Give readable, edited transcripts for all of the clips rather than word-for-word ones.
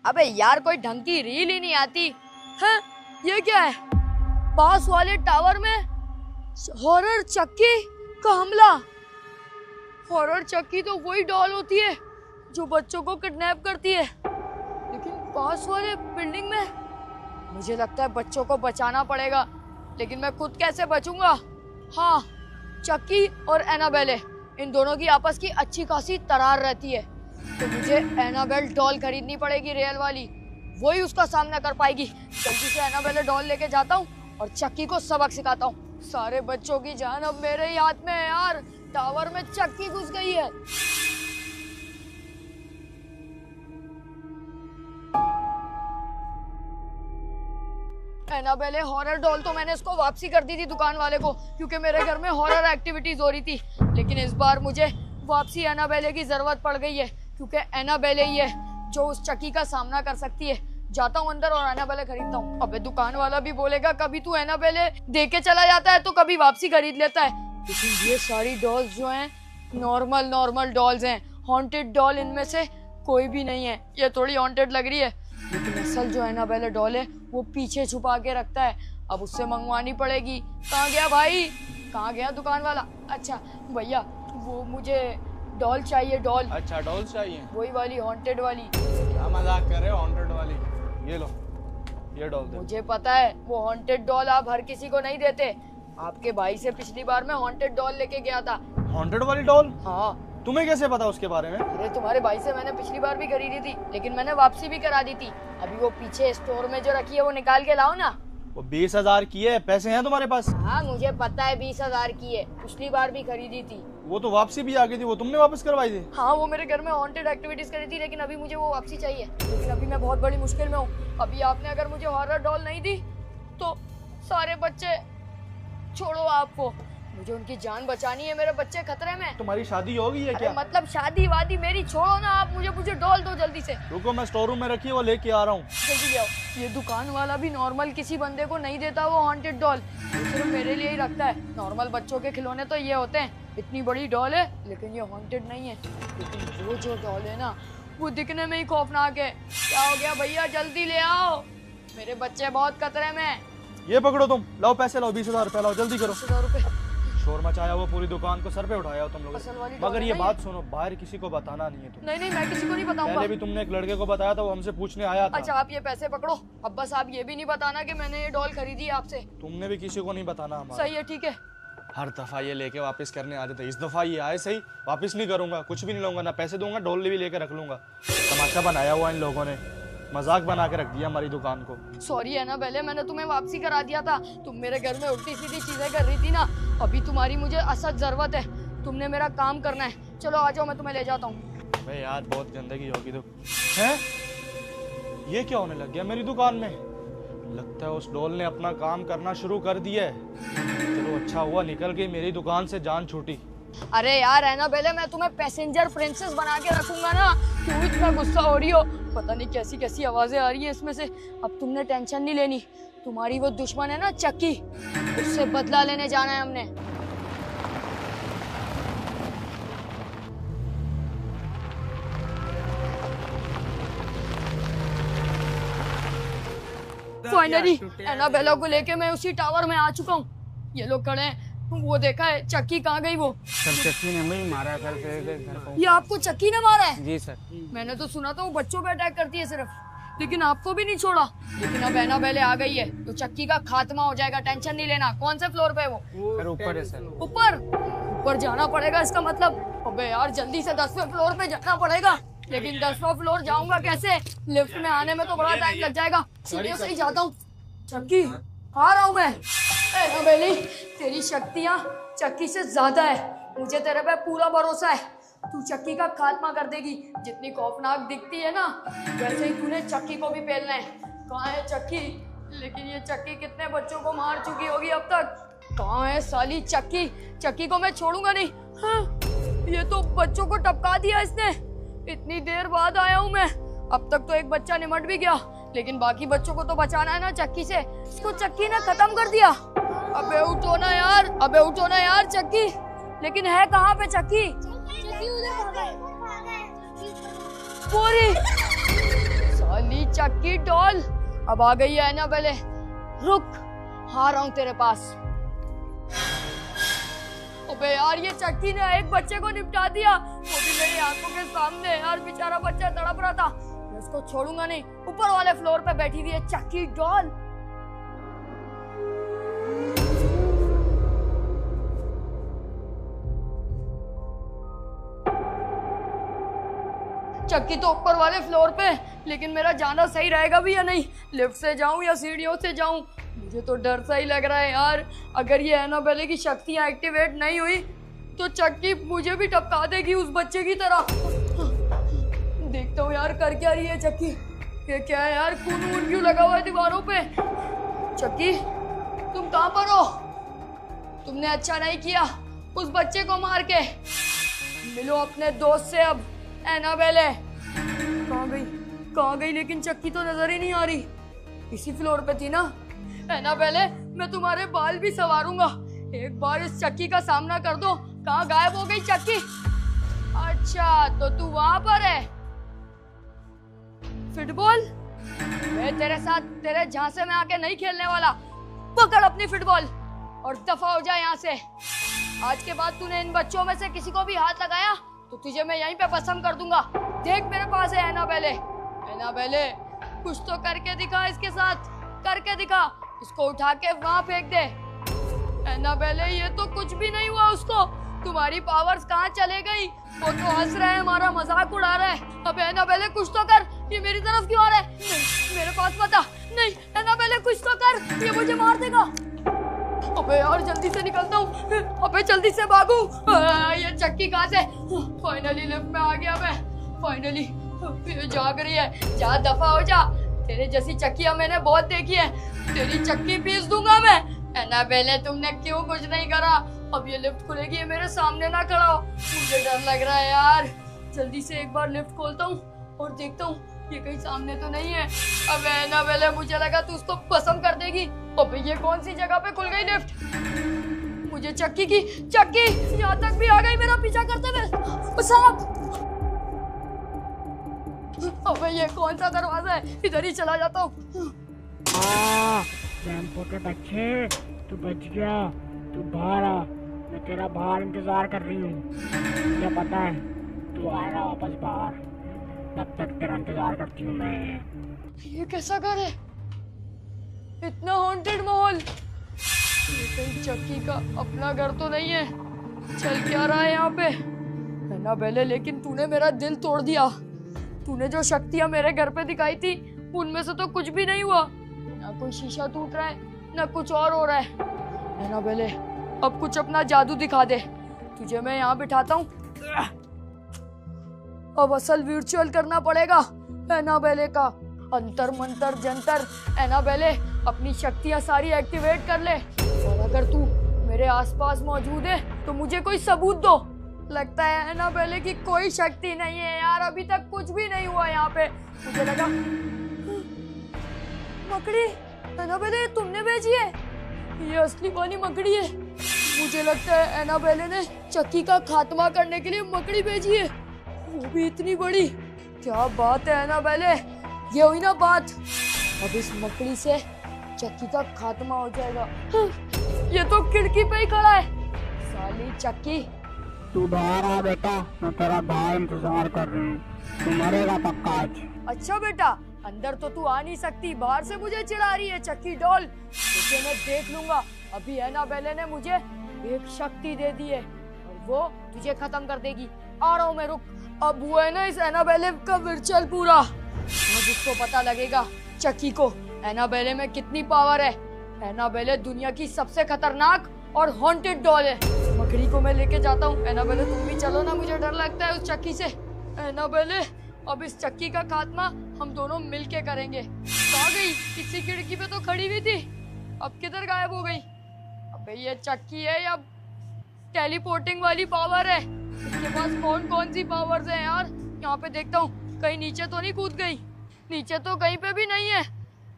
अबे यार कोई ढंग की रील ही नहीं आती है। ये क्या है? पास वाले टावर में हॉरर चक्की का हमला। हॉरर चक्की तो वही डॉल होती है जो बच्चों को किडनैप करती है, लेकिन पास वाले बिल्डिंग में मुझे लगता है बच्चों को बचाना पड़ेगा। लेकिन मैं खुद कैसे बचूंगा? हाँ, चक्की और एनाबेले इन दोनों की आपस की अच्छी खासी तरार रहती है, तो मुझे एनाबेल डॉल खरीदनी पड़ेगी, रियल वाली। वही उसका सामना कर पाएगी। जल्दी से एनाबेले डॉल लेके जाता हूँ और चक्की को सबक सिखाता हूँ। सारे बच्चों की जान अब मेरे ही हाथ में है यार। टावर में चक्की घुस गई है। एनाबेले हॉरर डॉल तो मैंने इसको वापसी कर दी थी दुकान वाले को, क्योंकि मेरे घर में हॉरर एक्टिविटीज हो रही थी। लेकिन इस बार मुझे वापसी एनाबेले की जरूरत पड़ गई है, क्योंकि एनाबेले ही है जो उस चक्की का सामना कर सकती है। जाता हूँ अंदर और एनाबेले खरीदता हूँ। अबे दुकान वाला भी बोलेगा कभी तू एनाबेले दे के चला जाता है तो कभी वापसी खरीद लेता है। लेकिन ये सारी डॉल्स जो हैं नॉर्मल डॉल्स हैं। हॉन्टेड डॉल इनमें से कोई भी नहीं है। ये थोड़ी हॉन्टेड लग रही है, लेकिन असल जो एनाबेले डॉल है वो पीछे छुपा के रखता है। अब उससे मंगवानी पड़ेगी। कहाँ गया भाई? कहाँ गया दुकान वाला? अच्छा भैया, वो मुझे डॉल चाहिए। डॉल? अच्छा डॉल चाहिए, वही वाली हॉन्टेड वाली। क्या मजाक कर रहे हो? हॉन्टेड वाली ये लो, ये डॉल दे। मुझे पता है वो हॉन्टेड डॉल आप हर किसी को नहीं देते। आपके भाई से पिछली बार मैं हॉन्टेड डॉल लेके गया था। हॉन्टेड वाली डॉल? हाँ। तुम्हें कैसे पता उसके बारे में? अरे तुम्हारे भाई से मैंने पिछली बार भी खरीदी थी, लेकिन मैंने वापसी भी करा दी थी। अभी वो पीछे स्टोर में जो रखी है वो निकाल के लाओ ना। वो 20,000 की है। पैसे हैं तुम्हारे पास? हाँ मुझे पता है 20,000 की है। पिछली बार भी खरीदी थी। वो तो वापसी भी आ गई थी, वो तुमने वापस करवाई थी? हाँ, वो मेरे घर में हॉन्टेड एक्टिविटीज करी थी, लेकिन अभी मुझे वो वापसी चाहिए। लेकिन अभी मैं बहुत बड़ी मुश्किल में हूँ। अभी आपने अगर मुझे हॉरर डॉल नहीं दी तो सारे बच्चे, छोड़ो आपको, मुझे उनकी जान बचानी है। मेरे बच्चे खतरे में। तुम्हारी शादी हो गई है क्या? मतलब शादी वादी मेरी छोड़ो ना आप, मुझे डॉल दो जल्दी से। रुको, मैं स्टोर रूम में रखी है, वो लेके आ रहा हूँ। जल्दी ले आओ। ये दुकान वाला भी नॉर्मल किसी बंदे को नहीं देता वो हॉन्टेड डॉल, सिर्फ मेरे लिए ही रखता है। नॉर्मल बच्चों के खिलौने तो ये होते हैं, इतनी बड़ी डॉल है लेकिन ये हॉन्टेड नहीं है। लेकिन वो जो डॉल है ना वो दिखने में ही खौफनाक है। क्या हो गया भैया? जल्दी ले आओ, मेरे बच्चे बहुत खतरे में। ये पकड़ो तुम, लाओ पैसे लाओ, 20,000 रुपए लाओ, जल्दी करो। 10,000 रुपए? शोर मचाया वो पूरी दुकान को सर पे उठाया हो तुम लोगों असल वाली ने। डॉल मगर है ये ना बात सुनो, बाहर किसी को बताना नहीं है तुम। नहीं मैं किसी को नहीं बताऊंगा। पहले भी तुमने एक लड़के को बताया था, वो हमसे पूछने आया था। अच्छा आप ये पैसे पकड़ो। अब बस आप ये भी नहीं बताना कि मैंने ये डॉल खरीदी है आपसे। तुमने भी किसी को नहीं बताना हमारा। सही है, ठीक है। हर दफा ये लेके वापस करने आते थे, इस दफा ये आए सही, वापस नहीं करूंगा, कुछ भी नहीं लूंगा, ना पैसे दूंगा, डॉल भी लेके रख लूंगा। तमाशा बनाया हुआ इन लोगों ने, मजाक बना के रख दिया हमारी दुकान को। सॉरी है ना, पहले मैंने तुम्हें वापसी करा दिया था। तुम मेरे घर में उल्टी सीधी चीजें कर रही थी ना। अभी तुम्हारी मुझे असद जरूरत है, तुमने मेरा काम करना है। चलो आ जाओ, मैं तुम्हें ले जाता हूँ। भाई यार बहुत गंदगी होगी तो हैं? ये क्या होने लग गया मेरी दुकान में? लगता है उस डॉल ने अपना काम करना शुरू कर दिया है। चलो अच्छा हुआ निकल गई मेरी दुकान से जान छूटी। अरे यार एनाबेले, मैं तुम्हें पैसेंजर प्रिंसेस बना के रखूंगा ना। क्यों इतना गुस्सा हो रही हो? पता नहीं कैसी कैसी आवाजें आ रही हैं इसमें से। अब तुमने टेंशन नहीं लेनी। तुम्हारी वो दुश्मन है ना चक्की, उससे बदला लेने जाना है हमने। फाइनली एनाबेला को लेके मैं उसी टावर में आ चुका हूँ। ये लोग खड़े हैं। वो देखा है चक्की कहाँ गई? वो सर चक्की ने मुझे मारा घर से घर को। ये आपको चक्की ने मारा है? जी सर। मैंने तो सुना था वो बच्चों पे अटैक करती है सिर्फ, लेकिन आपको भी नहीं छोड़ा। लेकिन अब एनाबेले आ गई है तो चक्की का खात्मा हो जाएगा, टेंशन नहीं लेना। कौन से फ्लोर पे है वो? सर ऊपर है सर। ऊपर जाना पड़ेगा इसका मतलब। अबे यार जल्दी से 10वें फ्लोर पे जाना पड़ेगा। लेकिन 10वां फ्लोर जाऊंगा कैसे? लिफ्ट में आने में तो बड़ा टाइम लग जाएगा। सीढ़ियों से ही जाता हूँ। चक्की आ रहा हूँ मैं। एनाबेले, तेरी शक्तियाँ चक्की से ज्यादा है। मुझे तेरे पे पूरा भरोसा है। तू चक्की का खात्मा कर देगी। जितनी खौफनाक दिखती है ना, वैसे ही तूने चक्की को भी पेलना है। कहाँ है चक्की? लेकिन ये चक्की कितने बच्चों को मार चुकी होगी अब तक। कहाँ है साली चक्की? चक्की को मैं छोड़ूंगा नहीं। हाँ, ये तो बच्चों को टपका दिया इसने। इतनी देर बाद आया हूँ मैं। अब तक तो एक बच्चा निमट भी गया, लेकिन बाकी बच्चों को तो बचाना है ना चक्की से। इसको चक्की ने खत्म कर दिया। अबे उठो ना यार, अबे उठो ना यार चक्की। लेकिन है कहाँ पे चक्की? पूरी साली चक्की डॉल, अब आ गई है एनाबेले। रुक, आ रहा हूं तेरे पास। अबे यार, ये चक्की ने एक बच्चे को निपटा दिया, वो भी मेरी आंखों के सामने। यार बेचारा बच्चा तड़प रहा था, मैं उसको छोड़ूंगा नहीं। ऊपर वाले फ्लोर पे बैठी हुई है चक्की डॉल। चक्की तो ऊपर वाले फ्लोर पे, लेकिन मेरा जाना सही रहेगा भी या नहीं? लिफ्ट से जाऊं या सीढ़ियों से जाऊं? मुझे तो डर सा ही लग रहा है यार। अगर ये एनाबेले की शक्तियां एक्टिवेट नहीं हुई तो चक्की मुझे भी टपका देगी उस बच्चे की तरह। देखता हूँ यार, कर क्या रही है चक्की। ये क्या है यार, खून वून क्यों लगा हुआ है दीवारों पे? चक्की, तुम कहाँ पर हो? तुमने अच्छा नहीं किया उस बच्चे को मार के। मिलो अपने दोस्त से अब। एनाबेले कहाँ गई? लेकिन चक्की तो नजर ही नहीं आ रही। इसी फ्लोर पे थी ना? एनाबेले, मैं तुम्हारे बाल भी संवारूंगा। एक बार इस चक्की का सामना कर दो। कहाँ गायब हो गई चक्की? अच्छा, तो तू वहां पर है। फुटबॉल, मैं तेरे साथ तेरे झांसे में आके नहीं खेलने वाला। पकड़ अपनी फुटबॉल और दफा हो जाए यहाँ से। आज के बाद तूने इन बच्चों में से किसी को भी हाथ लगाया तो तुझे मैं यहीं पे भस्म कर दूंगा। देख, मेरे पास है एनाबेले। एनाबेले, कुछ तो करके दिखा इसके साथ, करके दिखा। इसको उठा के वहां फेंक दे। एनाबेले, ये तो कुछ भी नहीं हुआ उसको। तुम्हारी पावर्स कहाँ चले गई? वो तो हंस रहे हैं, हमारा मजाक उड़ा रहे हैं। अब एनाबेले, कुछ तो कर। ये मेरी तरफ क्यों आ रहा है? नहीं, मेरे पास बता। नहीं एनाबेले, कुछ तो कर, ये मुझे मार देगा। अबे यार, जल्दी से निकलता हूँ। अबे जल्दी से भागूं। ये चक्की कहाँ से? फाइनली लिफ्ट में आ गया मैं। फाइनली ये जाग रही है। जा, दफा हो जा। तेरे जैसी चक्कियां मैंने बहुत देखी है। तेरी चक्की पीस दूंगा मैं। एनाबेले, तुमने क्यों कुछ नहीं करा? अब ये लिफ्ट खुलेगी, ये मेरे सामने ना खड़ा हो। मुझे डर लग रहा है यार। जल्दी से एक बार लिफ्ट खोलता हूँ और देखता हूँ ये कहीं सामने तो नहीं है। अब एनाबेले, मुझे लगा तू उसको पसंद कर देगी। अबे ये कौन सी जगह पे खुल गई लिफ्ट? मुझे चक्की यहाँ तक भी आ गई मेरा पीछा करते हुए। सांप! अबे ये कौन सा दरवाजा है? इधर ही चला जाता हूँ। के बच्चे, तू बच गया। तू बाहर आ, मैं तेरा बाहर इंतजार कर रही हूँ। मुझे पता है तू आ रहा वापस बाहर। तब तक तेरा इंतजार करती हूँ मैं। ये कैसा घर है? इतना हॉन्टेड माहौल। ये कहीं चक्की का अपना घर तो नहीं है? चल क्या रहा है यहाँ पे? एनाबेले, लेकिन तूने मेरा दिल तोड़ दिया। तूने जो शक्तियाँ मेरे घर पे दिखाई थी उनमें से तो कुछ भी नहीं हुआ। ना कोई शीशा टूट रहा है, ना कुछ और हो रहा है। एनाबेले, अब कुछ अपना जादू दिखा दे। तुझे मैं यहाँ बिठाता हूँ। अब असल रिचुअल करना पड़ेगा एनाबेले का। अंतर मंतर जंतर। एनाबेले, अपनी शक्तियाँ सारी एक्टिवेट कर ले। और अगर तू मेरे आसपास मौजूद है तो मुझे कोई सबूत दो। लगता है एनाबेले की कोई शक्ति नहीं है यार। अभी तक कुछ भी नहीं हुआ यहाँ पे। मुझे लगा मकड़ी। एनाबेले, तुमने भेजी है? ये असली वाली मकड़ी है। मुझे लगता है एनाबेले ने चक्की का खात्मा करने के लिए मकड़ी भेजी है, वो भी इतनी बड़ी। क्या बात है एनाबेले, ये हुई ना बात। अब इस मकड़ी से चक्की का खात्मा हो जाएगा। ये तो खिड़की पे ही खड़ा है। साली चक्की, तू बाहर आ बेटा, मैं तेरा बाहर इंतजार कर रही हूँ। तू मरेगा पक्का आज। अच्छा बेटा, अंदर तो तू आ नहीं सकती, बाहर से मुझे चिढ़ा रही है चक्की डॉल। तुझे मैं देख लूंगा। अभी एनाबेले ने मुझे एक शक्ति दे दी है और वो तुझे खत्म कर देगी। आ रहा हूँ मैं, रुक। अब वो है ना इस एनाबेले का विर्चुअल पूरा। अब उसको पता लगेगा चक्की को एनाबेले में कितनी पावर है। एनाबेले दुनिया की सबसे खतरनाक और हॉन्टेड डॉल है। मकड़ी को मैं लेके जाता हूँ। एनाबेले, तुम भी चलो ना, मुझे डर लगता है उस चक्की से। एनाबेले, अब इस चक्की का खात्मा हम दोनों मिलके करेंगे। कहाँ गई? किसी खिड़की पे तो खड़ी हुई थी, अब किधर गायब हो गई? अबे ये चक्की है या टेलीपोर्टिंग वाली पावर है? इसके पास कौन कौन सी पावर्स है यार? यहाँ पे देखता हूँ, कहीं नीचे तो नहीं कूद गई? नीचे तो कहीं पे भी नहीं है।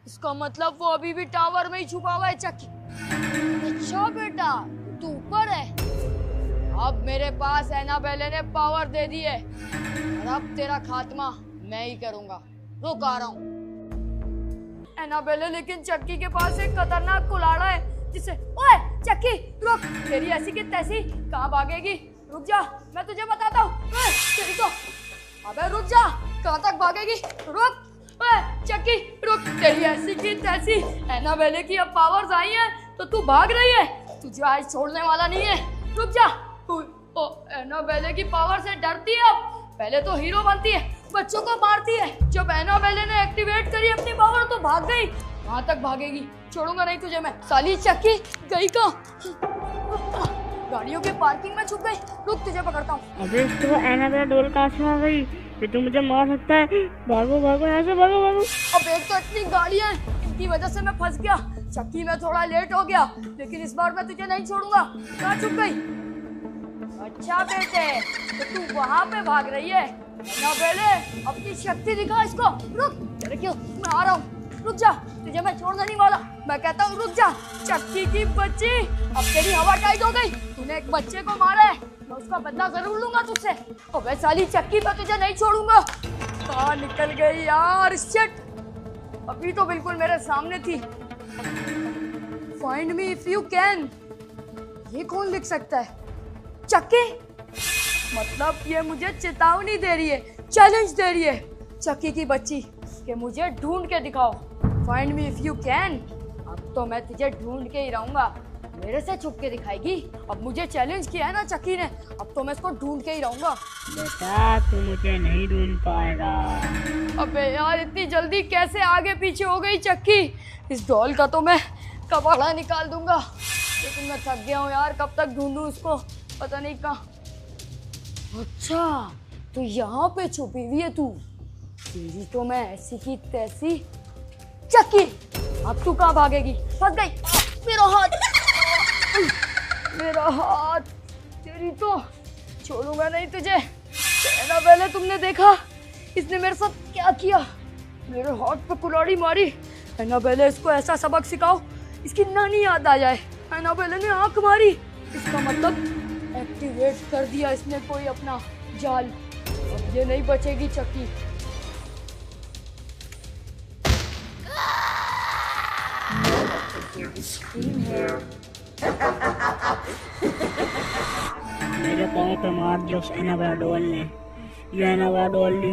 इसका मतलब वो अभी भी टावर में ही छुपा हुआ है चक्की। अच्छा बेटा, तू ऊपर है। अब मेरे पास एनाबेले ने पावर दे दी है और अब तेरा खात्मा मैं ही करूंगा। रुक, आ रहा हूँ। एनाबेले, लेकिन चक्की के पास एक खतरनाक कुल्हाड़ा है जिसे। ओए चक्की रुक, तेरी ऐसी की तैसी कहाँ भागेगी? रुक जा, मैं तुझे बताता हूँ। तेरी तो, अबे रुक जा, कहाँ तक भागेगी? रुक चक्की रुक, तेरी ऐसी की तैसी। एनाबेले की अब पावर्स आई हैं तो तू भाग रही है, तुझे आज छोड़ने वाला नहीं है। रुक जा। एनाबेले की पावर से डरती है अब, पहले तो हीरो बनती है, बच्चों को मारती है। जब एनाबेले ने एक्टिवेट करी अपनी पावर तो भाग गई। वहां तक भागेगी, छोड़ूंगा नहीं तुझे मैं। साली चक्की गई कहाँ? गाड़ियों के पार्किंग में छुप गई। रुक तुझे पकड़ता हूँ। अबे तो एनाबेल डोल का आसमा आ गई, ये तो मुझे मार सकता है। भागो भागो यहाँ से, भागो भागो। अब एक तो इतनी गाड़ियां हैं, इनकी वजह से मैं फंस गया। चक्की में थोड़ा लेट हो गया, लेकिन इस बार मैं तुझे नहीं छोड़ूंगा। कहाँ छुप गई? अच्छा बेटे, तो तू वहाँ पे भाग रही है। एनाबेले अपनी शक्ति दिखा इसको। रुक, अरे क्यों, मैं आ रहा हूँ। रुक जा, तुझे मैं छोड़ने नहीं वाला। मैं कहता हूँ रुक जा। चक्की की बच्ची, अब तेरी हवा टाइट हो गई। तूने एक बच्चे को मारा है, मैं उसका बदला जरूर लूंगा तुझसे। अबे साली चक्की, मैं तुझे नहीं छोड़ूंगा। कहाँ निकल गई यार? शिट, अभी तो बिल्कुल मेरे सामने थी। Find me if you can, ये कौन लिख सकता है? चक्की, मतलब ये मुझे चेतावनी दे रही है, चैलेंज दे रही है। चक्की की बच्ची कि मुझे ढूंढ के दिखाओ। Find me if you can. अब तो मैं तुझे ढूंढ के ही रहूंगा, मेरे से छुप के दिखाएगी। अब मुझे चैलेंज किया है ना चक्की ने, अब तो मैं इसको ढूंढ के ही रहूंगा। बेटा तू मुझे नहीं ढूंढ पाएगा। अबे यार, इतनी जल्दी कैसे आगे पीछे हो गई चक्की? इस डॉल का तो मैं कबाड़ा निकाल दूंगा, लेकिन मैं थक गया हूँ यार। कब तक ढूंढूं इसको, पता नहीं कहाँ। अच्छा, तो यहाँ पे छुपी हुई है तू। तेरी तो मैं ऐसी की तैसी। चक्की, अब तू कहाँ भागेगी? फंस गई। मेरा हाथ, मेरा हाथ, तेरी तो छोड़ूंगा नहीं तुझे। एनाबेले, तुमने देखा इसने मेरे साथ क्या किया? मेरे हाथ पे कुल्हाड़ी मारी। एनाबेले, इसको ऐसा सबक सिखाओ इसकी नानी याद आ जाए। एनाबेले ने आंख मारी, इसका मतलब एक्टिवेट कर दिया इसने कोई अपना जाल। अब ये नहीं बचेगी चक्की। मेरे पाँव पे मार दिया उस एनाबेल डोल ने। ये एनाबेल डोल ने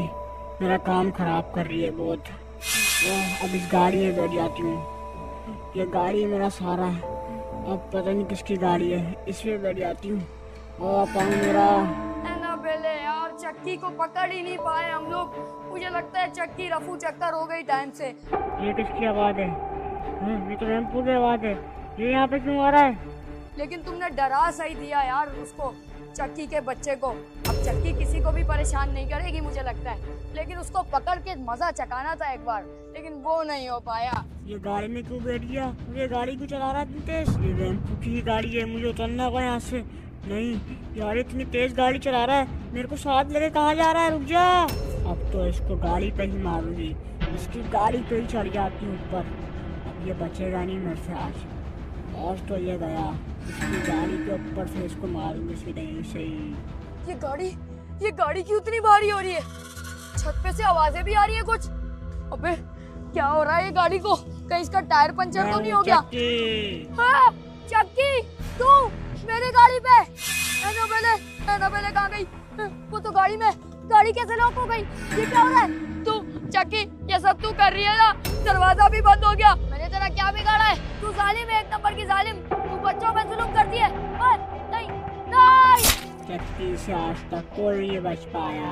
मेरा काम खराब कर रही है बहुत। अब इस गाड़ी में बैठ जाती हूँ, ये गाड़ी मेरा सारा है। अब पता नहीं किसकी गाड़ी है, इसमें बैठ जाती हूँ। और पाँव मेरा। एनाबेले यार, चक्की को पकड़ ही नहीं पाए हम लोग। मुझे लगता है चक्की रफू चक्कर हो गई टाइम से। ये किसकी आवाज़ है? ये तो रैम्पू की आवाज़ है। ये यहाँ पे क्यों आ रहा है? लेकिन तुमने डरा सही दिया यार उसको, चक्की के बच्चे को। अब चक्की किसी को भी परेशान नहीं करेगी मुझे लगता है, लेकिन उसको पकड़ के मजा चकाना था एक बार, लेकिन वो नहीं हो पाया। ये गाड़ी में क्यों बैठ गया? ये गाड़ी क्यों चला रहा है इतनी तेज? ये रैम्पू की गाड़ी है, मुझे उतरना होगा यहाँ से। नहीं यार, इतनी तेज गाड़ी चला रहा है, मेरे को साथ लेके कहाँ जा रहा है? रुक जा। अब तो इसको गाड़ी पे ही मारूंगी, इसकी गाड़ी पे ही चढ़ जाती हूँ ऊपर। अब ये बचेगा नहीं मेरे से आज तो ये गया। इसकी गाड़ी के ऊपर से इसको मारूंगी सीधे से ही। ये गाड़ी क्यों इतनी भारी हो रही है? छत पे से आवाजें भी आ रही है कुछ। अबे क्या हो रहा है ये गाड़ी को? कहीं इसका टायर पंचर तो नहीं हो गया? हाँ, चक्की, तू मेरी गाड़ी पे। एनाबेले कहाँ गई? वो तो गाड़ी कैसे लॉक हो गई? ये क्या हो रहा है? तू चक्की, ये सब तू कर रही है ना? दरवाजा भी बंद हो गया। मैंने तेरा क्या बिगाड़ा है? तू जालिम है, एक नंबर की जालिम। तू बच्चों पे जुल्म करती है। नहीं नहीं, चक्की से आज तक कोई नहीं बच पाया।